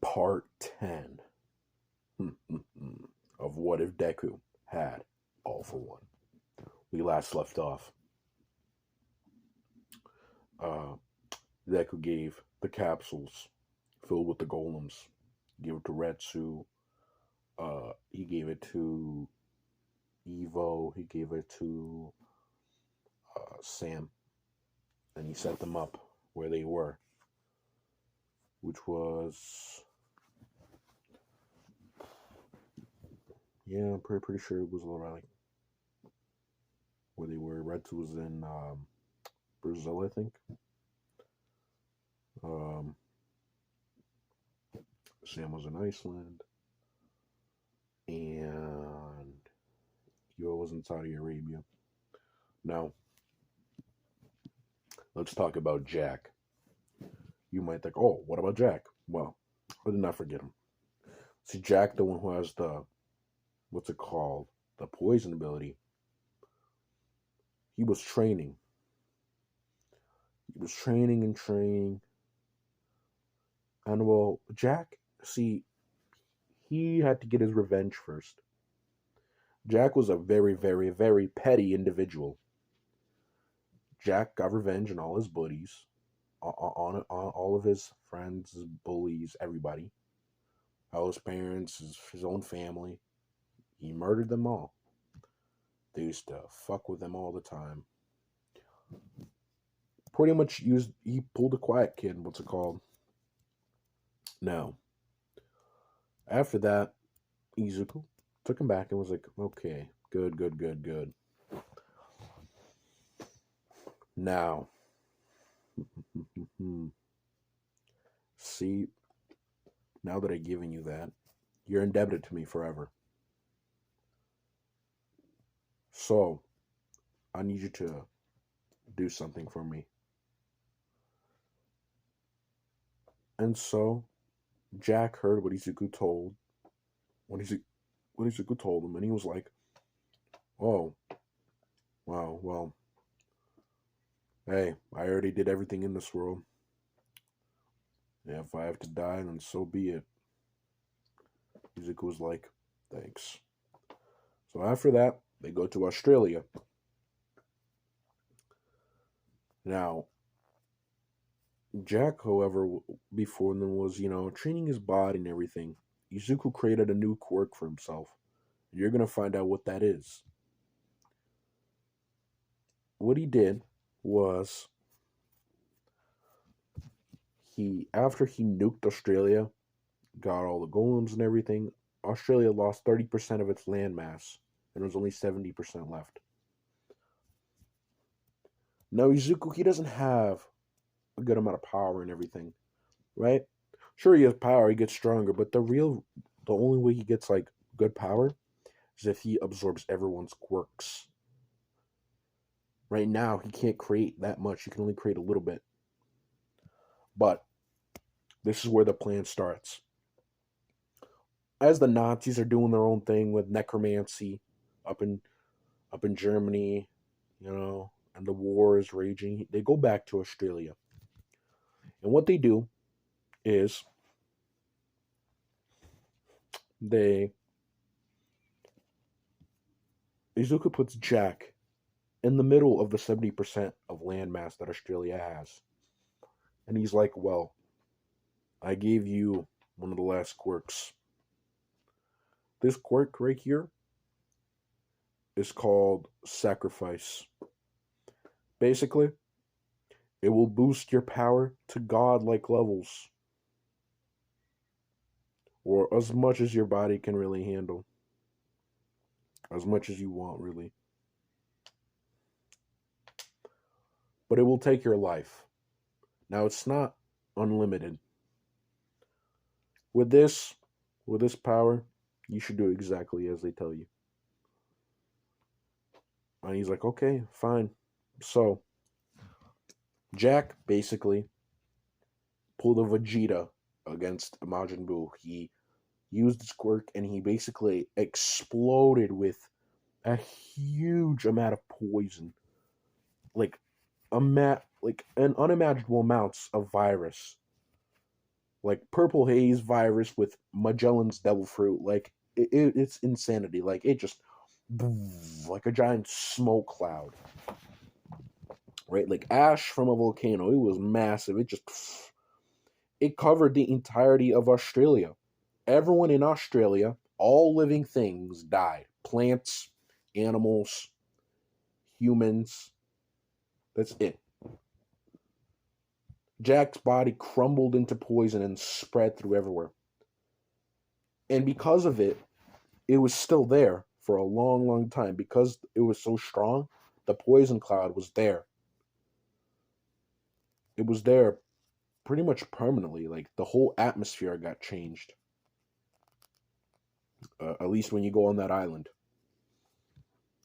Part 10 of What If Deku Had All for One. We last left off. Deku gave the capsules filled with the golems. He gave it to Retsu. He gave it to Evo. He gave it to Sam. And he set them up where they were. Which was... Yeah, I'm pretty sure it was around like where they were. Retsu was in Brazil, I think. Sam was in Iceland, and Yo was in Saudi Arabia. Now, let's talk about Jack. You might think, oh, what about Jack? Well, I did not forget him. See, Jack, the one who has the, what's it called? The poison ability. He was training. He was training and training. And well, Jack, see, he had to get his revenge first. Jack was a very, very, very petty individual. Jack got revenge on all his buddies, on all of his friends, his bullies, everybody. All his parents, his own family. He murdered them all. They used to fuck with him all the time. Pretty much he pulled a quiet kid, what's it called? Now, after that, Izuku took him back and was like, okay, good. Now, see, now that I've given you that, you're indebted to me forever. So, I need you to do something for me. And so, Jack heard what Izuku told. What Izuku told him, and he was like, "Oh, wow, well, hey, I already did everything in this world. Yeah, if I have to die, then so be it." Izuku was like, "Thanks." So after that, they go to Australia. Now, Jack, however, before them was, training his body and everything. Izuku created a new quirk for himself. You're going to find out what that is. What he did was, after he nuked Australia, got all the golems and everything, Australia lost 30% of its landmass, and there was only 70% left. Now, Izuku, he doesn't have a good amount of power and everything, right? Sure, he has power, he gets stronger, but the only way he gets, like, good power is if he absorbs everyone's quirks. Right now, he can't create that much. He can only create a little bit. But this is where the plan starts. As the Nazis are doing their own thing with necromancy up in Germany, and the war is raging, they go back to Australia. And what they do is Izuku puts Jack in the middle of the 70% of landmass that Australia has. And he's like, well, I gave you one of the last quirks. This quirk right here is called Sacrifice. Basically, it will boost your power to godlike levels, or as much as your body can really handle. As much as you want, really. But it will take your life. Now, it's not unlimited. With this power, you should do exactly as they tell you. And he's like, okay, fine. So, Jack basically pulled a Vegeta against Majin Buu. He used his quirk and he basically exploded with a huge amount of poison. Like an unimaginable amounts of virus. like purple haze virus with Magellan's devil fruit. Like it's insanity. Like it just like a giant smoke cloud, right? Like ash from a volcano. It was massive. It covered the entirety of Australia. Everyone in Australia, all living things died. Plants, animals, humans. That's it. Jack's body crumbled into poison and spread through everywhere. And because of it, it was still there for a long, long time. Because it was so strong, the poison cloud was there. It was there pretty much permanently. Like the whole atmosphere got changed. At least when you go on that island,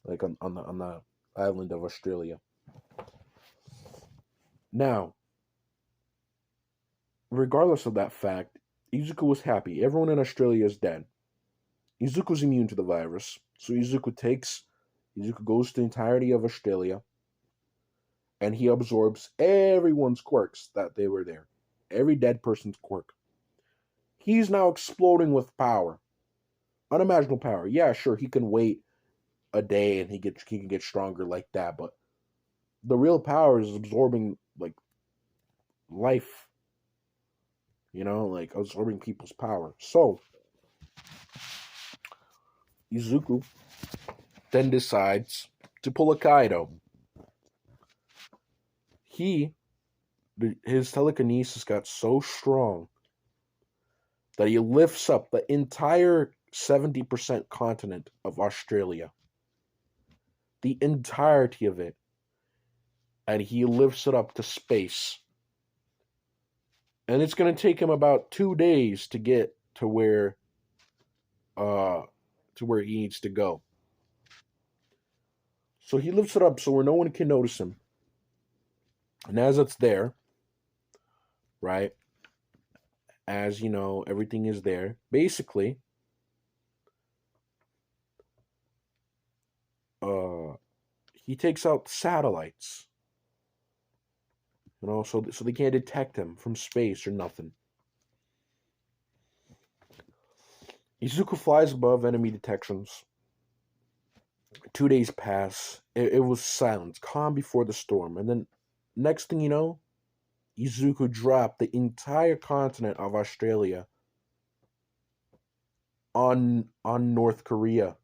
like on the island of Australia. Now, regardless of that fact, Izuku was happy. Everyone in Australia is dead. Izuku's immune to the virus, so Izuku goes to the entirety of Australia, and he absorbs everyone's quirks that they were there. Every dead person's quirk. He's now exploding with power. Unimaginable power. Yeah, sure, he can wait a day and he can get stronger like that, but the real power is absorbing like life. Like absorbing people's power. So Izuku then decides to pull a Kaido. His telekinesis got so strong that he lifts up the entire 70% continent of Australia. The entirety of it. And he lifts it up to space. And it's going to take him about 2 days to get to where he needs to go. So he lifts it up so where no one can notice him. And as it's there, right? As everything is there. Basically, he takes out satellites. So they can't detect him from space or nothing. Izuku flies above enemy detections. 2 days pass. It was silence, calm before the storm. And then, next thing you know, Izuku dropped the entire continent of Australia on North Korea.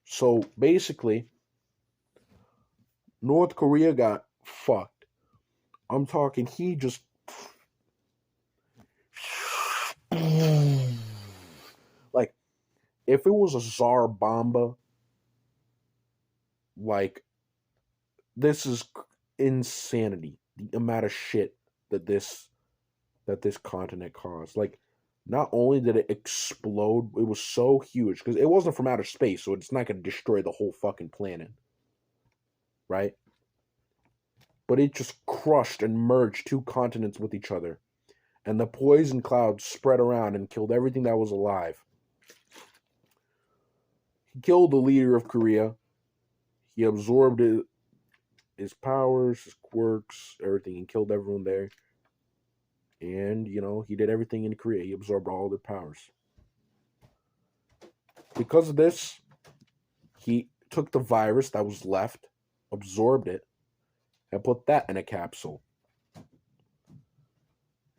So basically, North Korea got fucked. I'm talking, he just like if it was a Tsar Bomba, like this is insanity. The amount of shit that this continent caused. Like, not only did it explode, it was so huge because it wasn't from outer space, so it's not going to destroy the whole fucking planet, right? But it just crushed and merged 2 continents with each other, and the poison cloud spread around and killed everything that was alive. He killed the leader of Korea. He absorbed his powers, his quirks, everything, and killed everyone there. And, he did everything in Korea. He absorbed all their powers. Because of this, he took the virus that was left, absorbed it, and put that in a capsule.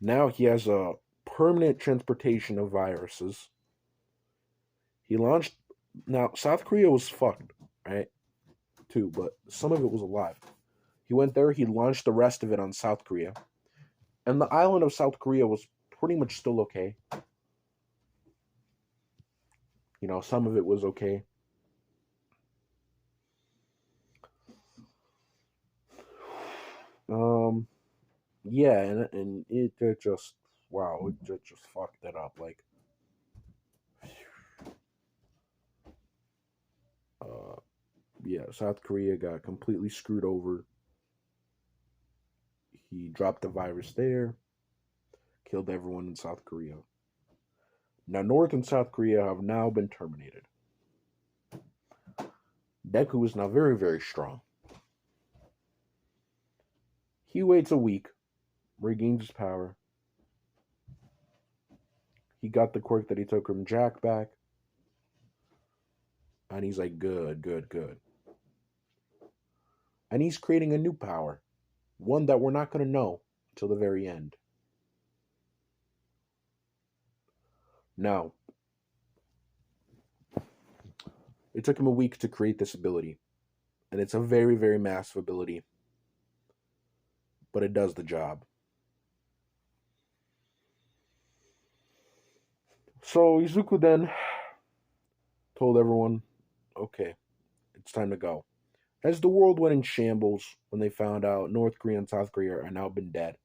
Now he has a permanent transportation of viruses. Now, South Korea was fucked, right? Too, but some of it was alive. He went there, he launched the rest of it on South Korea. And the island of South Korea was pretty much still okay. Some of it was okay. Yeah, and it just, wow, it just fucked it up. Like, yeah, South Korea got completely screwed over. He dropped the virus there, killed everyone in South Korea. Now, North and South Korea have now been terminated. Deku is now very, very strong. He waits a week, regains his power, He got the quirk that he took from Jack back. And he's like, good, good, good. And he's creating a new power. One that we're not going to know till the very end. Now, it took him a week to create this ability. And it's a very, very massive ability. But it does the job. So Izuku then told everyone, okay, it's time to go. As the world went in shambles when they found out North Korea and South Korea are now been dead.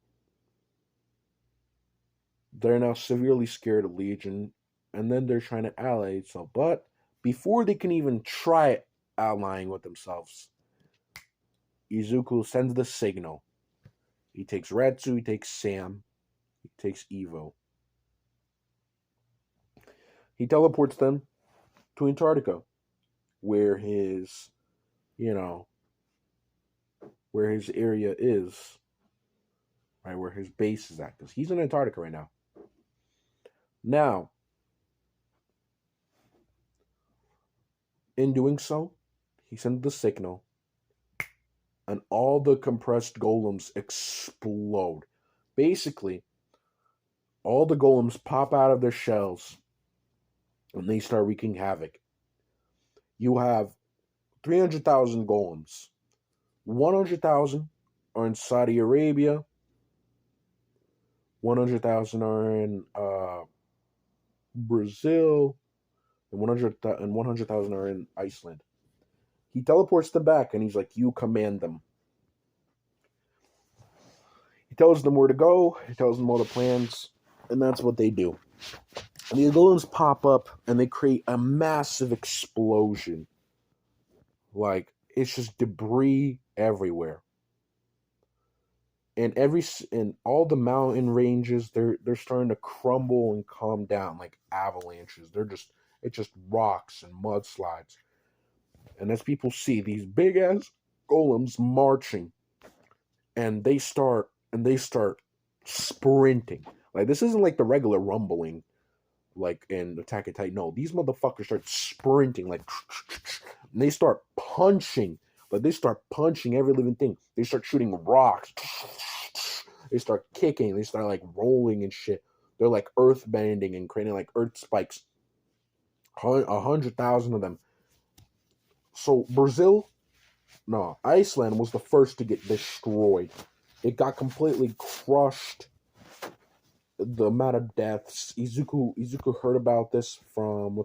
They're now severely scared of Legion, and then they're trying to ally. So, but before they can even try allying with themselves, Izuku sends the signal. He takes Retsu, he takes Sam, he takes Evo. He teleports them to Antarctica, where his, where his area is, right, where his base is at. Because he's in Antarctica right now. Now, in doing so, he sends the signal, and all the compressed golems explode. Basically, all the golems pop out of their shells, and they start wreaking havoc. You have 300,000 golems. 100,000 are in Saudi Arabia. 100,000 are in Brazil. And 100,000 are in Iceland. He teleports them back, and he's like, you command them. He tells them where to go. He tells them all the plans. And that's what they do. And the golems pop up, and they create a massive explosion. Like, it's just debris everywhere. And all the mountain ranges, they're starting to crumble and calm down like avalanches. It's just rocks and mudslides. And as people see these big ass golems marching, and they start sprinting. Like, this isn't like the regular rumbling like in Attack on Titan. No, these motherfuckers start sprinting like, and they start punching. Like, they start punching every living thing. They start shooting rocks. They start kicking. They start like rolling and shit. They're like earth bending and creating like earth spikes. 100,000 of them. So Iceland was the first to get destroyed. It got completely crushed. The amount of deaths. Izuku heard about this from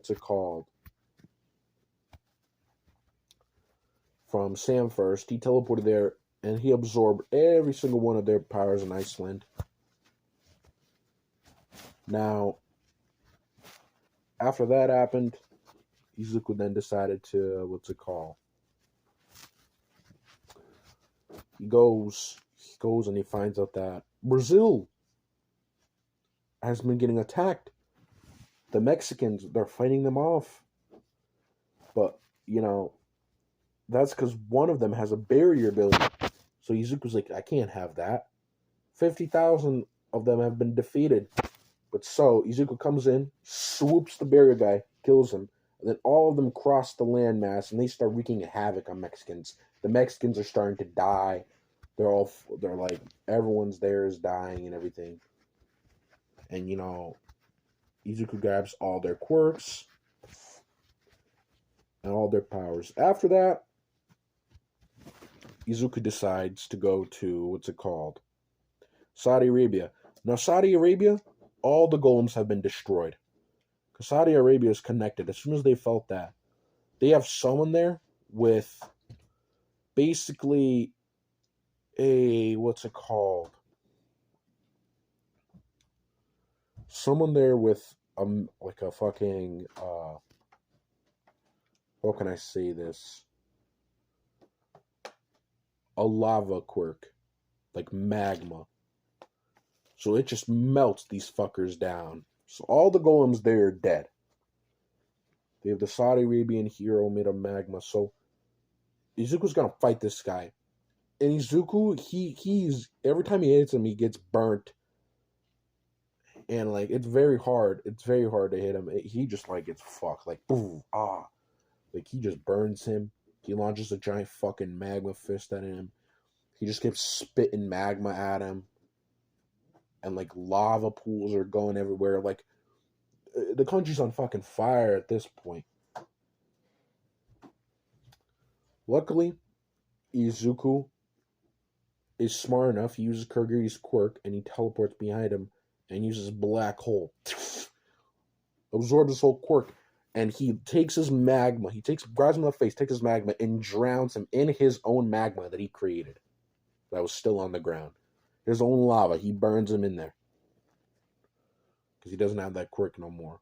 from Sam first. He teleported there, and he absorbed every single one of their powers in Iceland. Now, after that happened, Izuku then decided to He goes and he finds out that Brazil has been getting attacked. The Mexicans, they're fighting them off. But, that's because one of them has a barrier building. So Izuku's like, I can't have that. 50,000 of them have been defeated. But so Izuku comes in, swoops the barrier guy, kills him, and then all of them cross the landmass, and they start wreaking havoc on Mexicans. The Mexicans are starting to die. They're like, everyone's there is dying and everything. And, Izuku grabs all their quirks and all their powers. After that, Izuku decides to go to, Saudi Arabia. Now, Saudi Arabia, all the golems have been destroyed. Because Saudi Arabia is connected. As soon as they felt that, they have someone there with basically someone there with like a fucking how can I say this? A lava quirk, like magma. So it just melts these fuckers down. So all the golems there are dead. They have the Saudi Arabian hero made of magma. So Izuku's gonna fight this guy. And Izuku, he's every time he hits him, he gets burnt. And like it's very hard. It's very hard to hit him. He just like gets fucked. Like ooh ah. Like he just burns him. He launches a giant fucking magma fist at him. He just keeps spitting magma at him. And like lava pools are going everywhere. Like the country's on fucking fire at this point. Luckily, Izuku is smart enough. He uses Kurogiri's quirk and he teleports behind him and uses black hole. Absorbs his whole quirk. And he takes his magma, grabs him in the face, takes his magma, and drowns him in his own magma that he created. That was still on the ground. His own lava. He burns him in there. Because he doesn't have that quirk no more.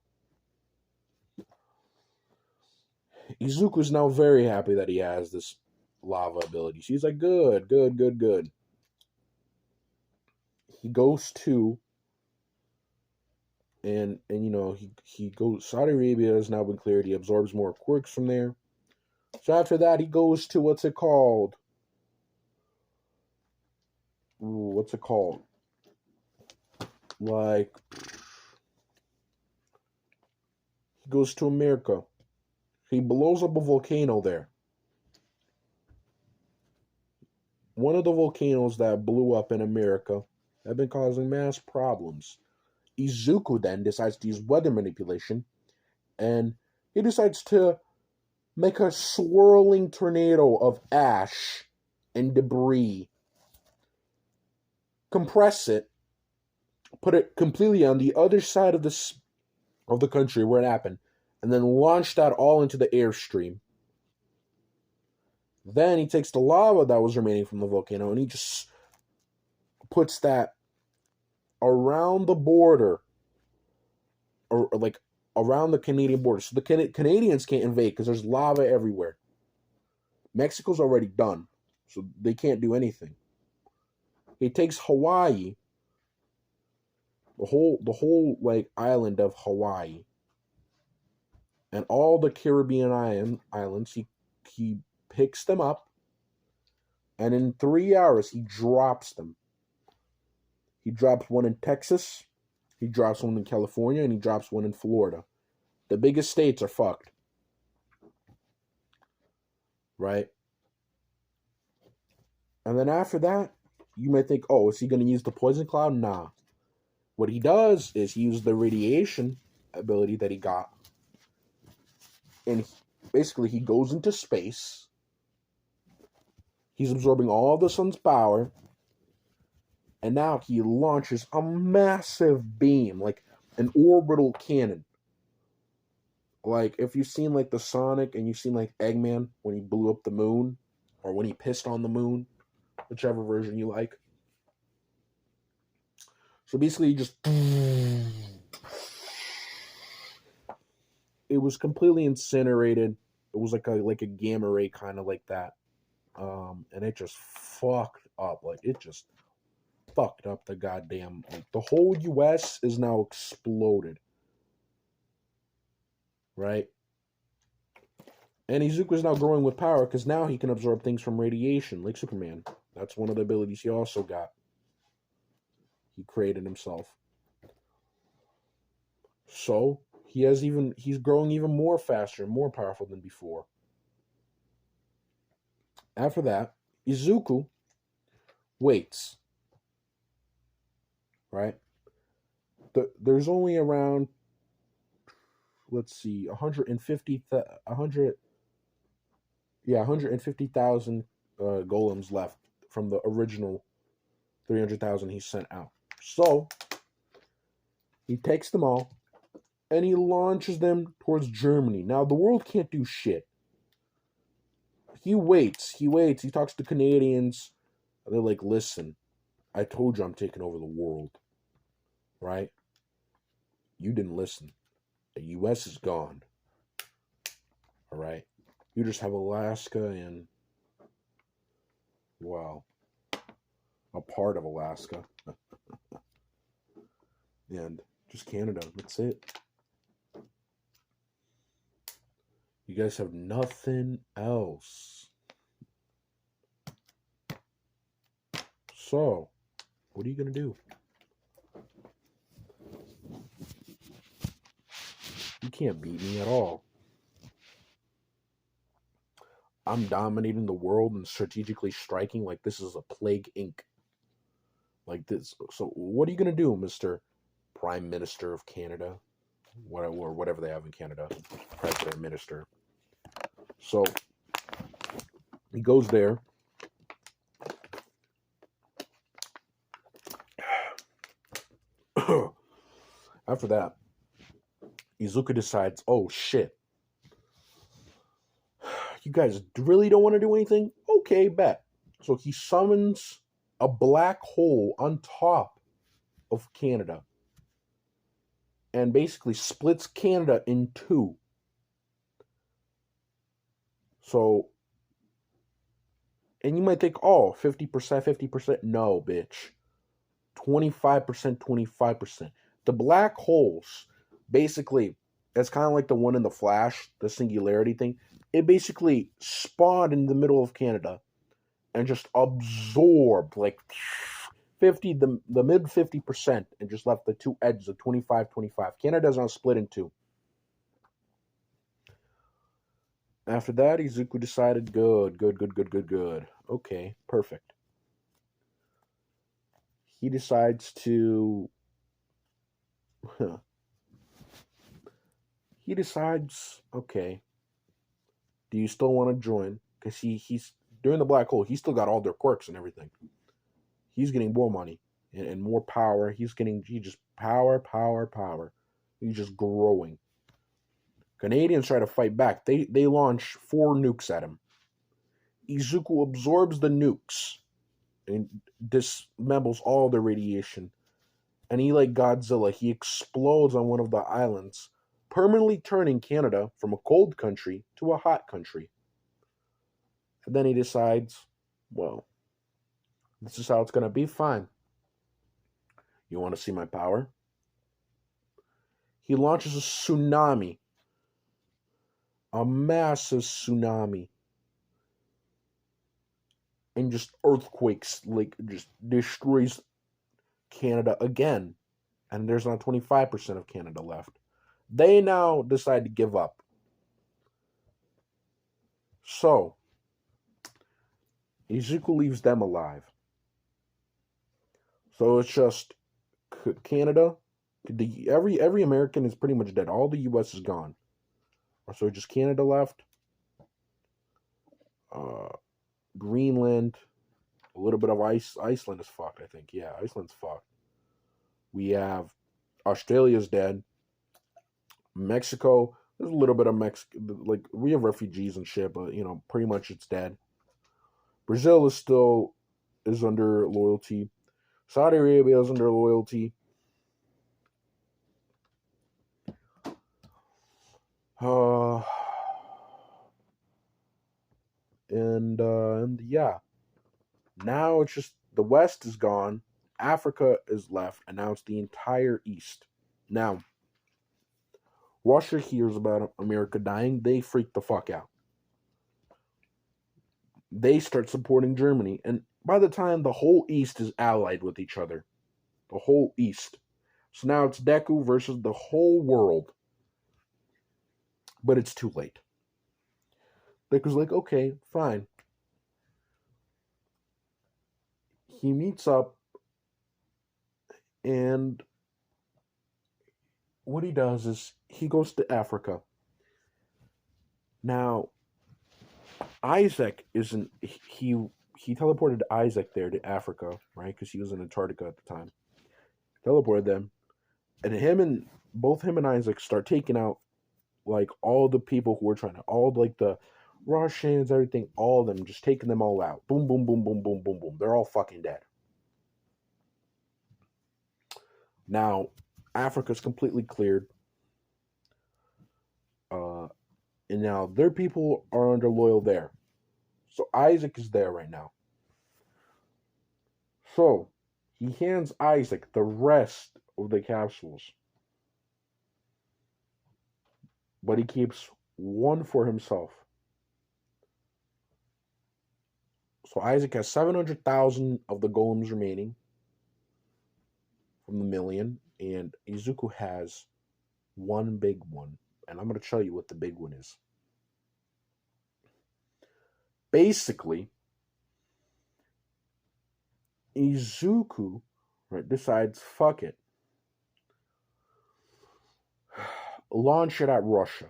Izuku's now very happy that he has this lava ability. She's like, good. He goes to, and you know, he goes, Saudi Arabia has now been cleared. He absorbs more quirks from there. So after that, he goes to, what's it called? Like, he goes to America. He blows up a volcano there. One of the volcanoes that blew up in America have been causing mass problems. Izuku then decides to use weather manipulation, and he decides to make a swirling tornado of ash and debris, compress it, put it completely on the other side of the country where it happened, and then launch that all into the airstream. Then he takes the lava that was remaining from the volcano and he just puts that around the border, or like around the Canadian border. So the Canadians can't invade because there's lava everywhere. Mexico's already done, so they can't do anything. He takes Hawaii, the whole like island of Hawaii, and all the Caribbean islands. He picks them up, and in 3 hours he drops them. He drops one in Texas, he drops one in California, and he drops one in Florida. The biggest states are fucked. Right? And then after that, you might think, oh, is he going to use the poison cloud? Nah. What he does is he uses the radiation ability that he got. And basically he goes into space. He's absorbing all the sun's power. And now he launches a massive beam, like an orbital cannon. Like, if you've seen, like, the Sonic and you've seen, like, Eggman when he blew up the moon, or when he pissed on the moon, whichever version you like. So basically, he just... It was completely incinerated. It was like a gamma ray kind of like that. And it just fucked up. Like, it just fucked up the goddamn... Like, the whole U.S. is now exploded. Right? And Izuku is now growing with power because now he can absorb things from radiation, like Superman. That's one of the abilities he also got. He created himself. So he's growing even more faster, more powerful than before. After that, Izuku waits. Right? There's only around, let's see, 150,000 golems left from the original 300,000 he sent out. So he takes them all and he launches them towards Germany. Now the world can't do shit. He waits. He talks to Canadians. They're like, listen, I told you I'm taking over the world. Right? You didn't listen. The U.S. is gone. All right? You just have Alaska and, well, a part of Alaska. And just Canada. That's it. You guys have nothing else. So, what are you going to do? You can't beat me at all. I'm dominating the world and strategically striking like this is a Plague Inc. Like this. So what are you gonna do, Mr. Prime Minister of Canada? Whatever they have in Canada. President, Minister. So he goes there. After that, Izuku decides, oh shit, you guys really don't want to do anything? Okay, bet. So he summons a black hole on top of Canada and basically splits Canada in two. So, and you might think, oh, 50%, 50%. No, bitch. 25%, 25%. The black holes, basically, it's kind of like the one in the Flash, the singularity thing. It basically spawned in the middle of Canada and just absorbed like 50, the mid 50%, and just left the two edges of 25, 25. Canada's not split in two. After that, Izuku decided, good. Okay, perfect. He decides to... he decides, okay, do you still want to join? Because he's during the black hole, he's still got all their quirks and everything. He's getting more money and more power. He just power. He's just growing. Canadians try to fight back. They launch 4 nukes at him. Izuku absorbs the nukes and dismembers all the radiation. And he, like Godzilla, he explodes on one of the islands, permanently turning Canada from a cold country to a hot country. And then he decides, well, this is how it's going to be. Fine. You want to see my power? He launches a tsunami. A massive tsunami. And just earthquakes, like, just destroys Canada again. And there's now 25% of Canada left. They now decide to give up. So, Izuku leaves them alive. So it's just Canada. Every American is pretty much dead. All the U.S. is gone. So just Canada left. Greenland. A little bit of Iceland is fucked, I think. Yeah, Iceland's fucked. We have Australia's dead. Mexico. There's a little bit of Mexico. Like, we have refugees and shit, but, pretty much it's dead. Brazil is under loyalty. Saudi Arabia is under loyalty. And yeah. Now it's just the West is gone. Africa is left, and now it's the entire East. Now, Russia hears about America dying. They freak the fuck out. They start supporting Germany. And by the time the whole East is allied with each other, the whole East. So now it's Deku versus the whole world. But it's too late. Deku's like, okay, fine. He meets up, and what he does is he goes to Africa. Now, Isaac isn't... He teleported Isaac there to Africa, right? Because he was in Antarctica at the time. Teleported them. And both him and Isaac start taking out, like, all the people who were trying to... All, like, the Russians, everything, all of them, just taking them all out. Boom, boom, boom, boom, boom, boom, boom. They're all fucking dead. Now, Africa's completely cleared. And now their people are under loyal there. So Isaac is there right now. So he hands Isaac the rest of the capsules. But he keeps one for himself. So Isaac has 700,000 of the golems remaining from the million. And Izuku has one big one. And I'm going to tell you what the big one is. Basically, Izuku, right, decides, fuck it, launch it at Russia.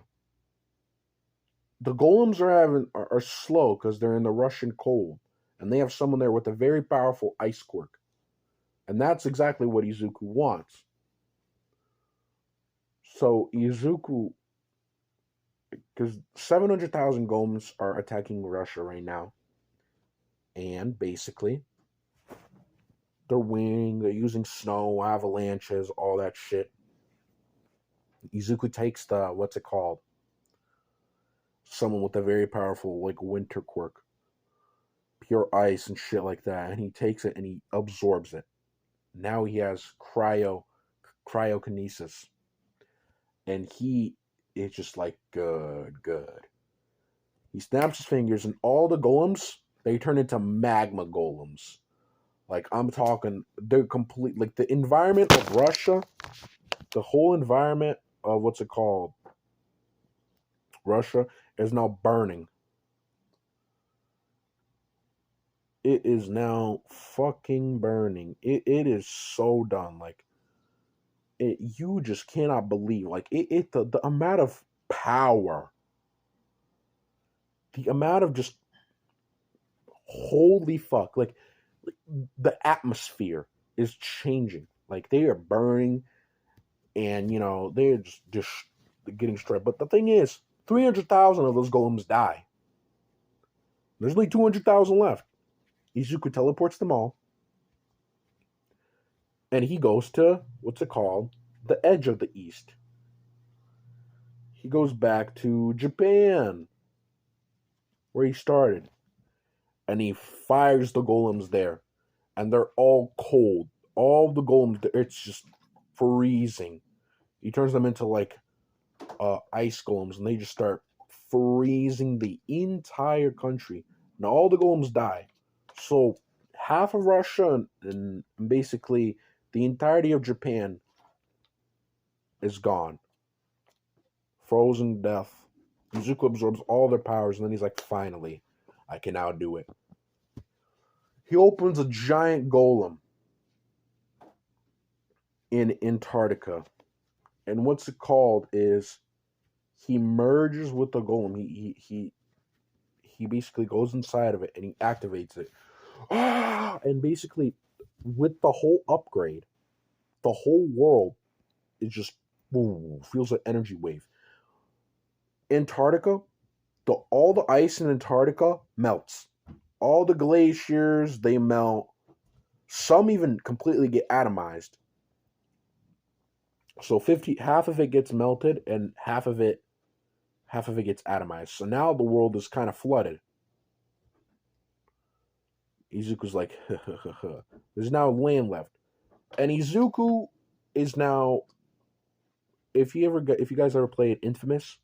The golems are slow because they're in the Russian cold, and they have someone there with a very powerful ice quirk, and that's exactly what Izuku wants. So Izuku, because 700,000 golems are attacking Russia right now, and basically they're winning. They're using snow, avalanches, all that shit. Izuku takes the what's it called? Someone with a very powerful like winter quirk, pure ice and shit like that, and he takes it and he absorbs it. Now he has cryokinesis, and he is just like good. He snaps his fingers, and all the golems they turn into magma golems. Like I'm talking, they're complete. Like the environment of Russia, the whole environment of what's it called? Russia is now burning. It is now fucking burning. It is so done. Like you just cannot believe. Like the amount of power, the amount of just holy fuck. Like the atmosphere is changing. Like they are burning, and they're just getting destroyed. But the thing is, 300,000 of those golems die. There's only 200,000 left. Izuku teleports them all, and he goes to what's it called? The edge of the east. He goes back to Japan, where he started, and he fires the golems there, and they're all cold. All the golems, it's just freezing. He turns them into like ice golems, and they just start freezing the entire country. Now all the golems die. So half of Russia and basically the entirety of Japan is gone. Frozen death. Izuku absorbs all their powers, and then he's like, finally, I can now do it. He opens a giant golem in Antarctica. And what's it called is he merges with the golem. He basically goes inside of it and he activates it. And basically, with the whole upgrade, the whole world is just feels like energy wave. Antarctica, all the ice in Antarctica melts. All the glaciers, they melt. Some even completely get atomized. So half of it gets melted and half of it gets atomized. So now the world is kind of flooded. Izuku's like, there's now land left. And Izuku is now, if you guys ever played Infamous,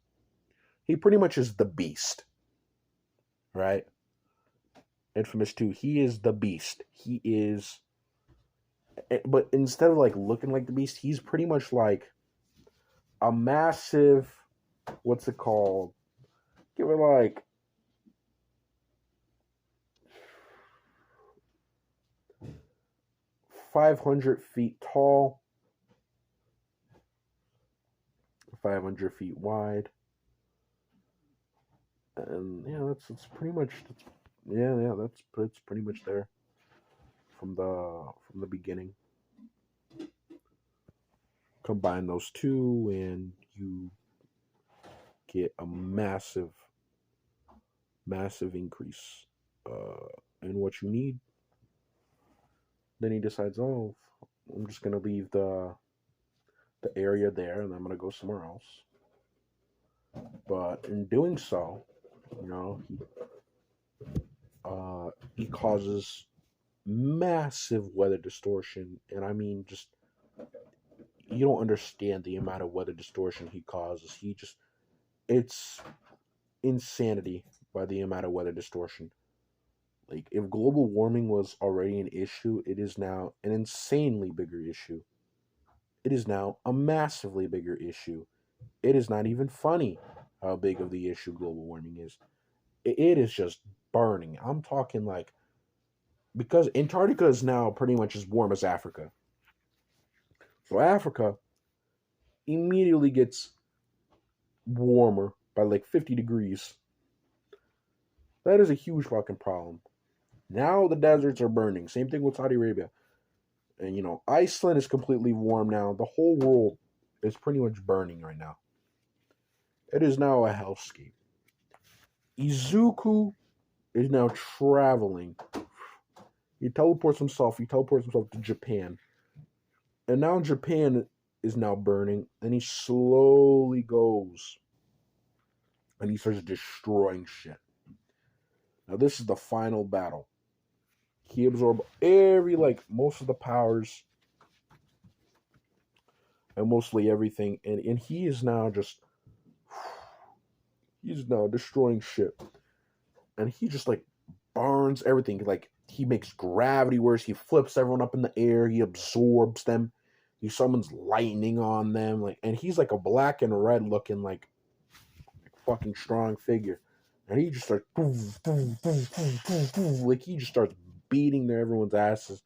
he pretty much is the beast. Right? Infamous 2, he is the beast. He is, but instead of like looking like the beast, he's pretty much like a massive, what's it called? Give it like 500 feet tall, 500 feet wide, and that's pretty much that's pretty much there from the beginning. Combine those two, and you get a massive increase in what you need. Then he decides, oh, I'm just gonna leave the area there, and I'm gonna go somewhere else. But in doing so, he causes massive weather distortion, and I mean, just you don't understand the amount of weather distortion he causes. It's insanity by the amount of weather distortion. Like, if global warming was already an issue, it is now an insanely bigger issue. It is now a massively bigger issue. it is not even funny how big of the issue global warming is. It is just burning. I'm talking like, because Antarctica is now pretty much as warm as Africa. So Africa immediately gets warmer by like 50 degrees. That is a huge fucking problem. Now the deserts are burning. Same thing with Saudi Arabia. And Iceland is completely warm now. The whole world is pretty much burning right now. It is now a hellscape. Izuku is now traveling. He teleports himself to Japan. And now Japan is now burning. And he slowly goes. And he starts destroying shit. Now this is the final battle. He absorbed most of the powers. And mostly everything. And he is now he's now destroying shit. And he just burns everything. Like, he makes gravity worse. He flips everyone up in the air. He absorbs them. He summons lightning on them. And he's like a black and red looking fucking strong figure. And he just starts he just starts beating everyone's asses.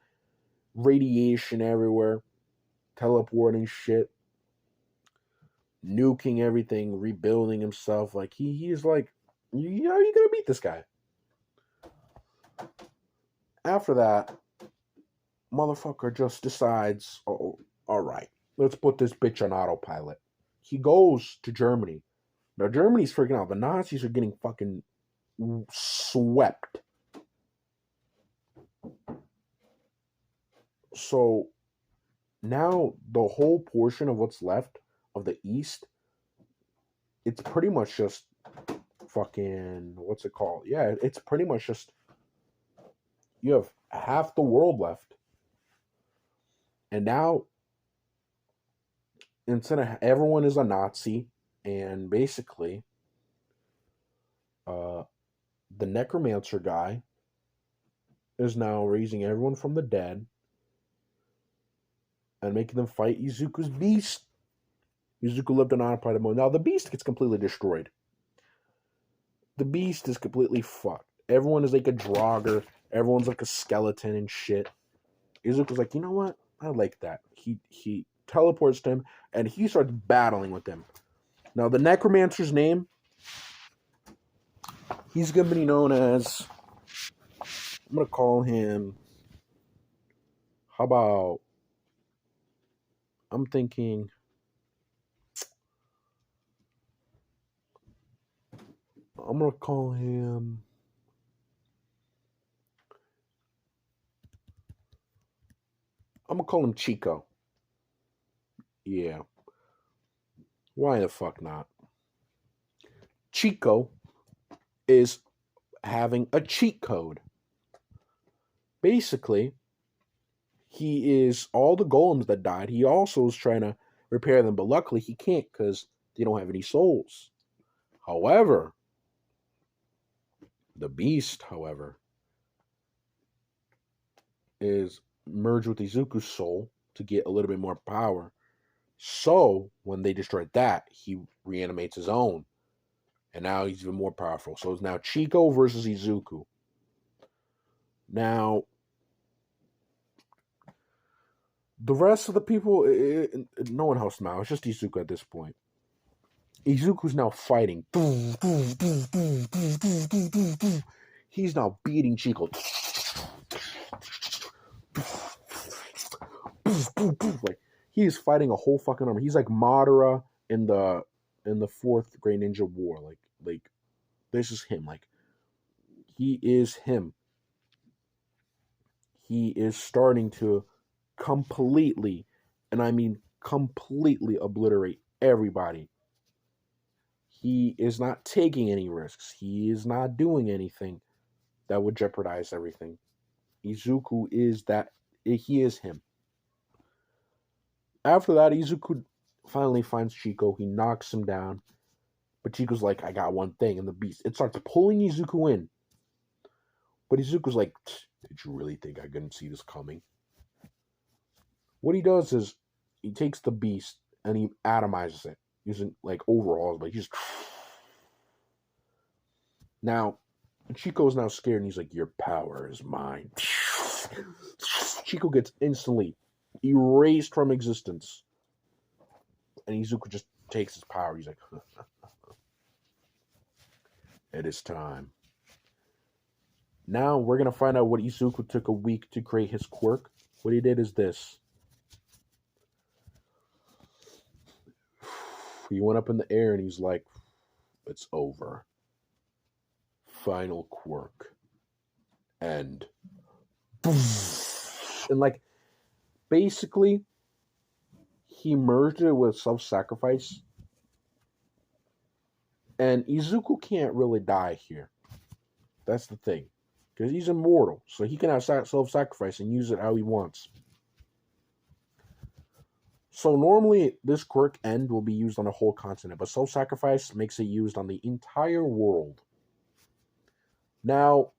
Radiation everywhere. Teleporting shit. Nuking everything. Rebuilding himself. He's like, you're gonna beat this guy. After that, motherfucker just decides, oh, all right, let's put this bitch on autopilot. He goes to Germany. Now, Germany's freaking out. The Nazis are getting fucking swept. So, now the whole portion of what's left of the East, it's pretty much just fucking, what's it called? Yeah, it's pretty much just, you have half the world left. And now, instead of everyone is a Nazi, and basically, the necromancer guy is now raising everyone from the dead and making them fight Izuku's beast. Izuku lived on autopilot mode. Now the beast gets completely destroyed. The beast is completely fucked. Everyone is like a Draugr. Everyone's like a skeleton and shit. Izuku's like, you know what? I like that. He teleports to him and he starts battling with him. Now the necromancer's name, he's gonna be known as, I'm gonna call him, how about, I'm thinking, I'm gonna call him, Chico. Yeah. Why the fuck not? Chico is having a cheat code. Basically, he is all the golems that died. He also is trying to repair them, but luckily he can't because they don't have any souls. However, the beast, is merged with Izuku's soul to get a little bit more power. So, when they destroyed that, he reanimates his own. And now he's even more powerful. So it's now Chico versus Izuku. Now, the rest of the people, no one else now. It's just Izuku at this point. Izuku's now fighting. He's now beating Chico. Like, he is fighting a whole fucking army. He's like Madara in the fourth Great Ninja War. Like this is him. Like, he is him. He is starting to completely, and I mean completely, obliterate everybody. He is not taking any risks. He is not doing anything that would jeopardize everything. Izuku is that. He is him. After that, Izuku finally finds Chico. He knocks him down. But Chico's like, I got one thing. And the beast, it starts pulling Izuku in. But Izuku's like, did you really think I couldn't see this coming? What he does is, he takes the beast and he atomizes it. using like overalls, but he's now Chico's now scared and he's like, your power is mine. Chico gets instantly erased from existence. And Izuku just takes his power. He's like, it is time. Now we're going to find out what Izuku took a week to create his quirk. What he did is this. He went up in the air and he's like, it's over. Final quirk. End. And like, basically, he merged it with self-sacrifice. And Izuku can't really die here. That's the thing. Because he's immortal. So he can have self-sacrifice and use it how he wants. So normally this quirk end will be used on a whole continent. But self-sacrifice makes it used on the entire world. Now,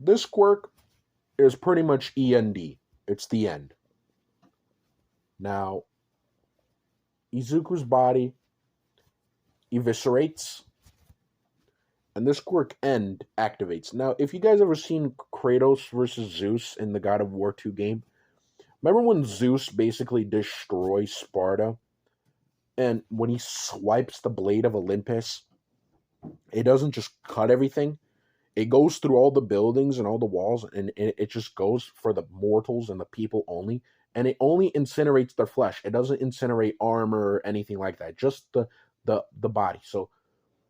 this quirk is pretty much END. It's the end. Now, Izuku's body eviscerates, and this quirk end activates. Now, if you guys ever seen Kratos versus Zeus in the God of War 2 game, remember when Zeus basically destroys Sparta? And when he swipes the blade of Olympus, it doesn't just cut everything. It goes through all the buildings and all the walls, and it just goes for the mortals and the people only. And it only incinerates their flesh. It doesn't incinerate armor or anything like that. Just the body. So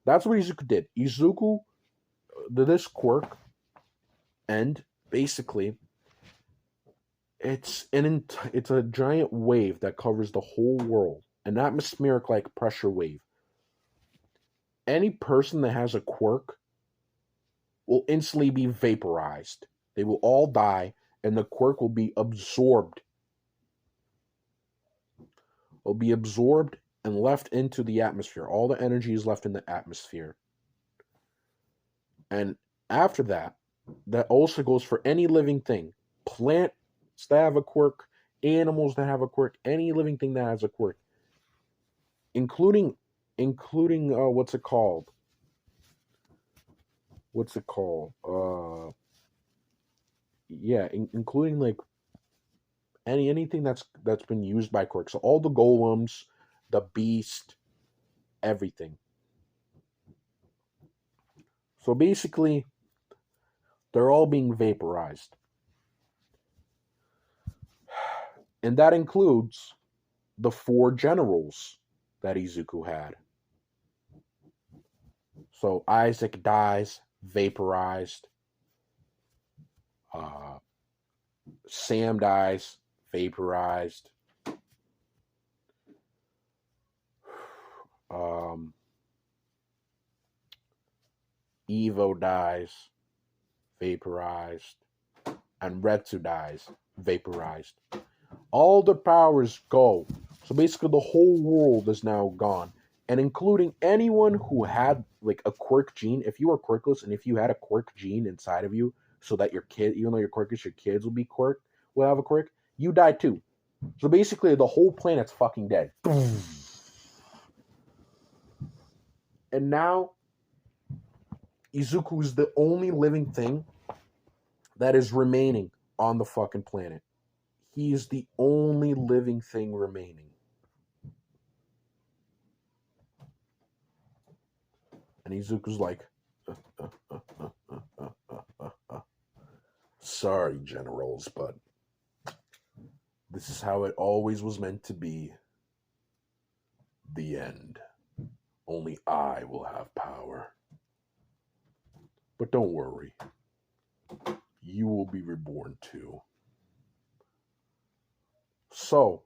that's what Izuku did. Izuku did this quirk, and basically, it's a giant wave that covers the whole world, an atmospheric like pressure wave. Any person that has a quirk will instantly be vaporized. They will all die, and the quirk will be absorbed. Will be absorbed and left into the atmosphere. All the energy is left in the atmosphere. And after that, that also goes for any living thing. Plants that have a quirk, animals that have a quirk, any living thing that has a quirk. Including what's it called? Including like anything that's been used by quirks. So all the golems, the beast, everything. So basically, they're all being vaporized. And that includes the 4 generals that Izuku had. So Isaac dies, vaporized. Sam dies, vaporized. Evo dies, vaporized. And Retsu dies, vaporized. All the powers go. So basically the whole world is now gone. And including anyone who had like a quirk gene. If you were quirkless and if you had a quirk gene inside of you, so that your kid, even though you're quirkless, your kids will have a quirk, you die too. So basically the whole planet's fucking dead. And now Izuku is the only living thing that is remaining on the fucking planet. He is the only living thing remaining. And Izuku's like, sorry, generals, but this is how it always was meant to be. The end. Only I will have power. But don't worry. You will be reborn too. So,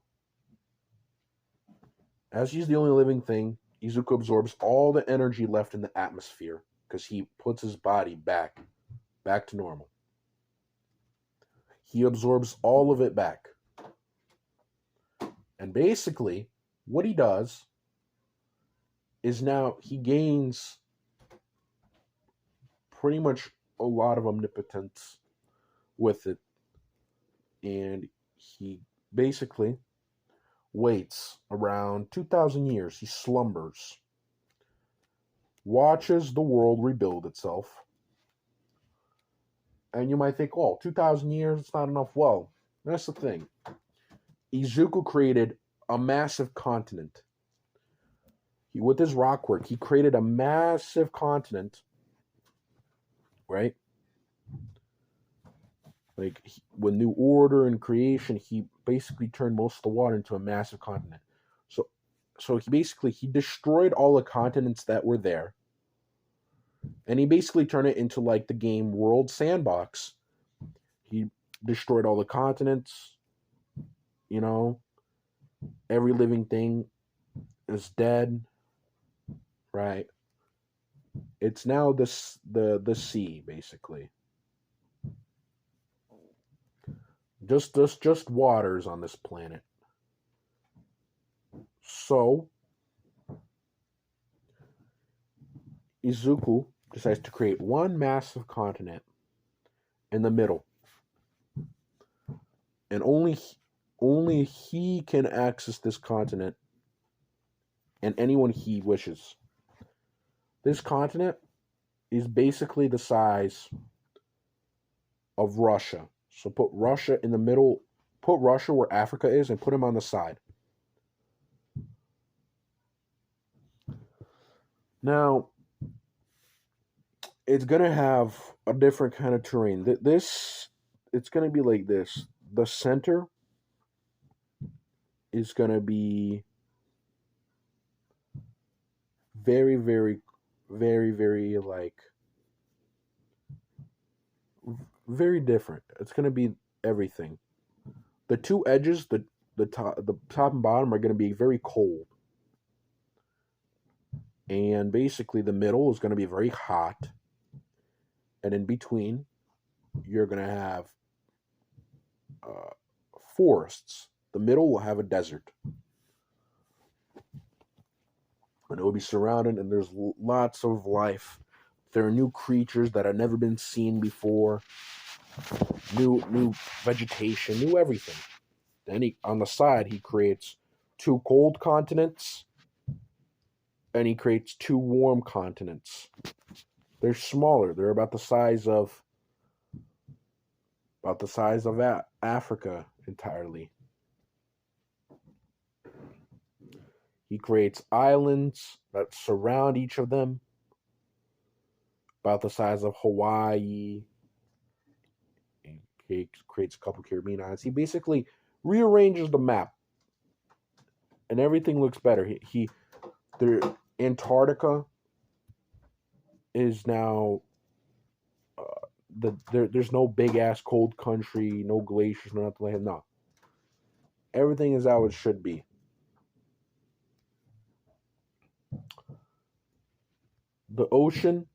as he's the only living thing, Izuku absorbs all the energy left in the atmosphere because he puts his body back to normal. He absorbs all of it back. And basically, what he does is now he gains pretty much a lot of omnipotence with it. And he basically, waits around 2,000 years. He slumbers, watches the world rebuild itself. And you might think, oh, 2,000 years, it's not enough. Well, that's the thing. Izuku created a massive continent. With his rock work, he created a massive continent, right? Like, with New Order and creation, he basically turned most of the water into a massive continent. So he destroyed all the continents that were there, and he basically turned it into like the game World Sandbox. He destroyed all the continents. You know, every living thing is dead. Right? It's now the sea basically. Just waters on this planet. So Izuku decides to create one massive continent in the middle, and only he can access this continent, and anyone he wishes. This continent is basically the size of Russia. So put Russia in the middle, put Russia where Africa is, and put him on the side. Now, it's going to have a different kind of terrain. It's going to be like this. The center is going to be very, very, very, very, like, very different. It's going to be everything. The two edges, the top and bottom, are going to be very cold. And basically, the middle is going to be very hot. And in between, you're going to have forests. The middle will have a desert. And it will be surrounded, and there's lots of life. There are new creatures that have never been seen before. New vegetation, new everything. Then on the side, he creates 2 cold continents, and he creates 2 warm continents. They're smaller. They're about the size of Africa entirely. He creates islands that surround each of them, about the size of Hawaii. He creates a couple Caribbean islands. He basically rearranges the map, and everything looks better. Antarctica is now there's no big ass cold country, no glaciers, no nothing like that. No, everything is how it should be. The ocean,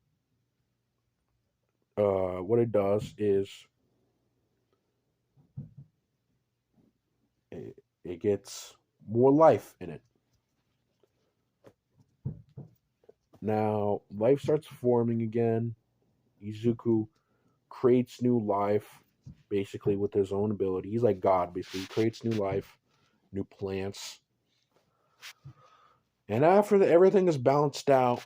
what it does is it gets more life in it. Now, life starts forming again. Izuku creates new life, basically, with his own ability. He's like God, basically. He creates new life, new plants. And after everything is balanced out,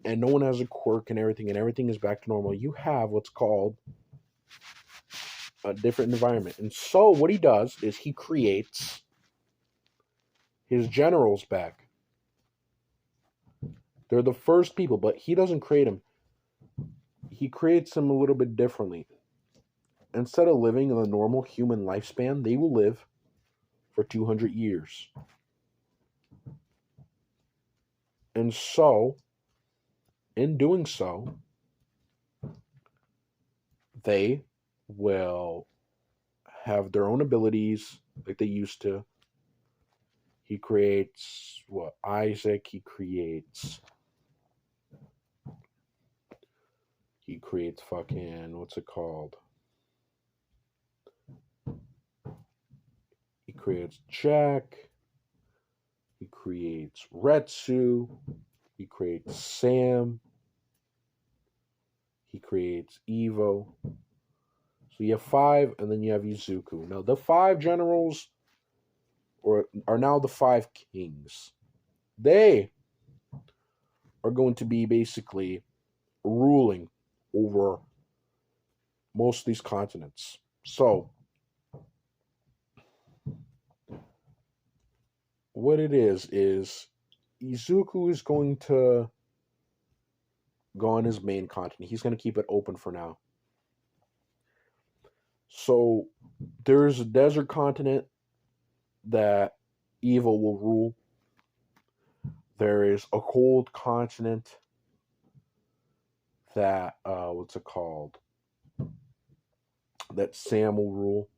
and no one has a quirk and everything is back to normal, you have what's called a different environment. And so what he does is he creates his generals back. They're the first people, but he doesn't create them. He creates them a little bit differently. Instead of living in a normal human lifespan, they will live for 200 years. And so, in doing so, they will have their own abilities like they used to. He creates Isaac. He creates fucking, what's it called? He creates Jack. He creates Retsu. He creates Sam. He creates Evo. So you have 5, and then you have Izuku. Now, the 5 generals or are now the five kings. They are going to be basically ruling over most of these continents. So, what it is Izuku is going to go on his main continent. He's going to keep it open for now. So, there's a desert continent that evil will rule. There is a cold continent that, what's it called? That Sam will rule.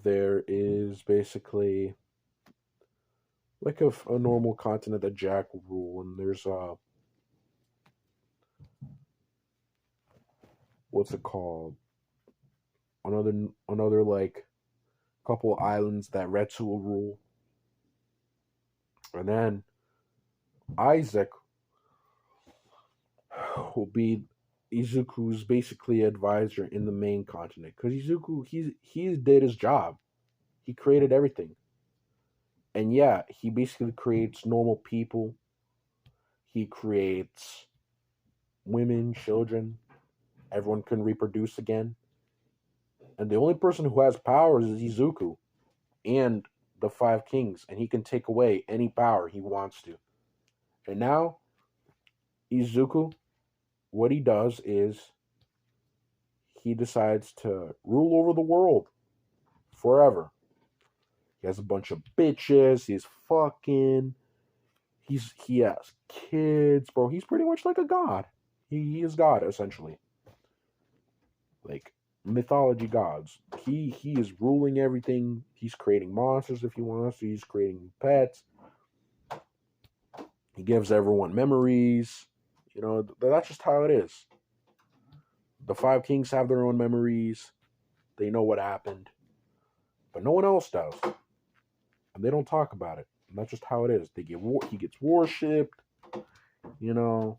There is basically like a normal continent that Jack will rule, and there's what's it called? Another like couple islands that Retsu will rule, and then Isaac will be Izuku's basically advisor in the main continent because Izuku he did his job. He created everything, and yeah, he basically creates normal people. He creates women, children. Everyone can reproduce again. And the only person who has powers is Izuku and the five kings, and he can take away any power he wants to. And now, Izuku, what he does is he decides to rule over the world forever. He has a bunch of bitches, he's fucking, he has kids, bro. He's pretty much like a god. He is God, essentially. Like mythology gods. He is ruling everything. He's creating monsters if he wants to. He's creating pets. He gives everyone memories. You know, that's just how it is. The five kings have their own memories. They know what happened. But no one else does. And they don't talk about it. And that's just how it is. He gets worshipped. You know,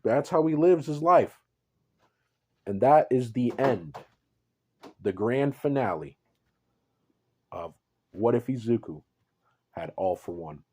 that's how he lives his life. And that is the end. The grand finale of What If Izuku had All for One.